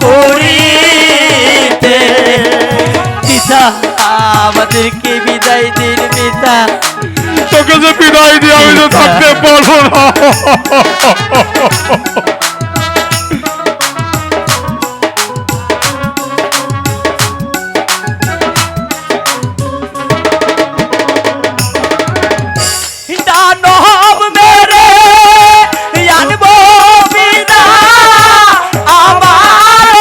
পুরীতে। পিতা আমাদেরকে বিদায় দিন পিতা। তোকে যে বিদায় দিয়ে আমি তো থাকতে পারবো না। দানব মেরে আনবো বিদায় আমার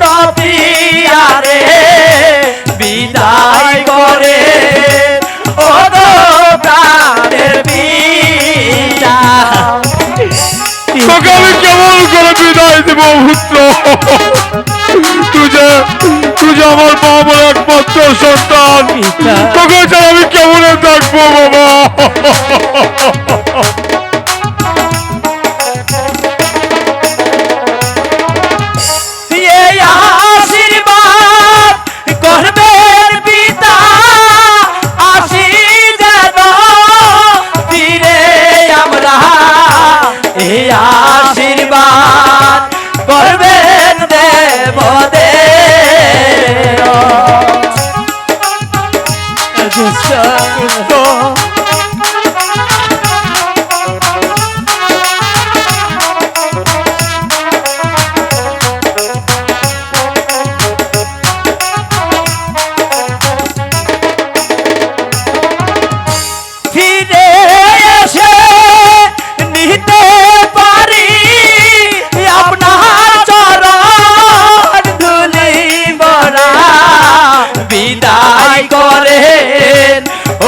নবিয়ারে বিদায় করে ও গো প্রাণের পিতা। তোকে আমি কেমন করে বিদায় দেব পুত্র? তুই যে আমার বাবার একমাত্র সন্তান, তোকে ছাড়া আমি কেমন থাকবো বাবা? আশীর্বাদ করবেন পিতা আসি যেন ফিরে আমরা। এই আশীর্বাদ করবেন দেবদের। ফিরে এসে নিতে পারি আপনার চরণ ধুলি বরা। বিদায় করেন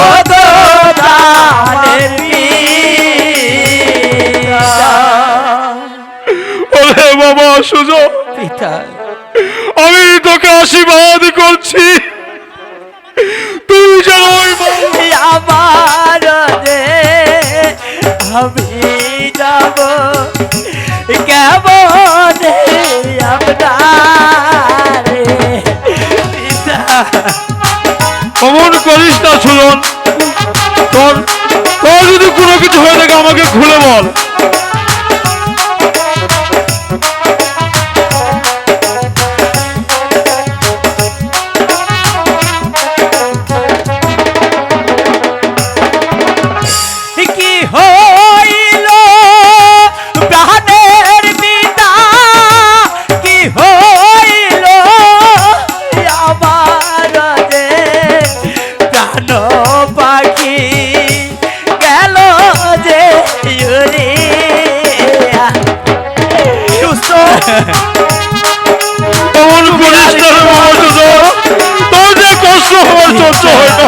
ও গো প্রাণের পিতা। ওরে বাবা সুযোগ, পিতা আমি তোকে আশীর্বাদ করছি, তুই যেন আমার রে আমি যাব কেমন আপনার পিতা। অমন করিস না সুজন। তোর যদি কোনো কিছু হয়ে থাকে আমাকে খুলে বল। কি হইল প্রাণের পিতা, কি হইল আমার যে প্রাণ পাখি গেল যে উড়িয়া। সুস্থ অমন করিস না রে বাবা সুজন, তোর যে কষ্ট হওয়ার সহ্য হয় না।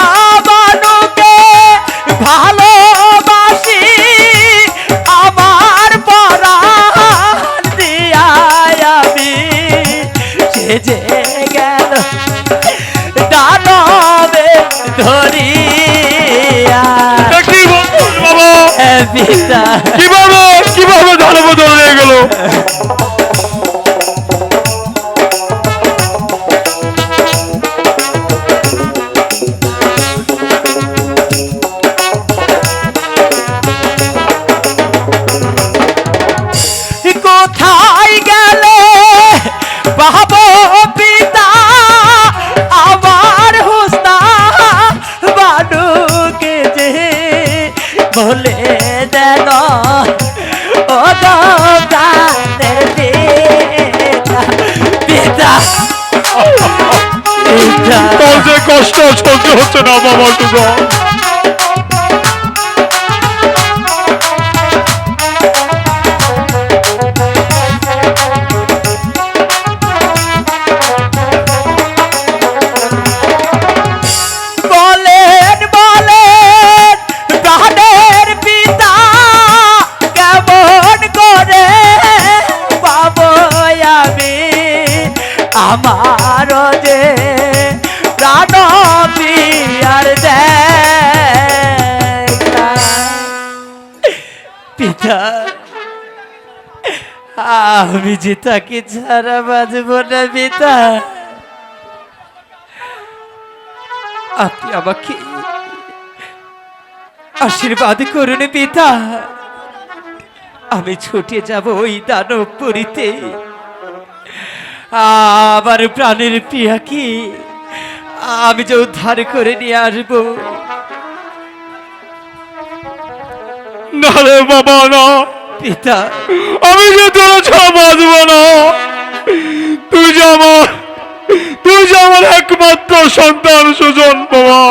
মুস্তাবানুকে ভালোবাসি আমার পরাণ দিয়া আমি। সে যে গেল দানবে ধরিয়া। কি বলছিস বাবা? পিতা কিভাবে দানব ধরে গেল? কোথায় গেলে বাবু পিতা আমার হুস্তা বানুকে যে বলে দেন ও গো প্রাণের পিতা। পিতা তোর যে কষ্ট সহ্য হচ্ছে না বাবা সুজন। আমার যে প্রাণ পিয়ার দেখা। পিতা আমি যে তাকে ছাড়া বাঁচব না পিতা। আপনি আমাকে আশীর্বাদ করুন পিতা। আমি ছুটে যাব ওই দানবপুরীতে, আমার প্রাণের প্রিয়াকে আমি যে উদ্ধার করে নিয়ে আসবো। না রে বাবা না, পিতা আমি যে তোর ছাড়া বাঁচব না। তুই যে আমার একমাত্র সন্তান সুজন বাবা।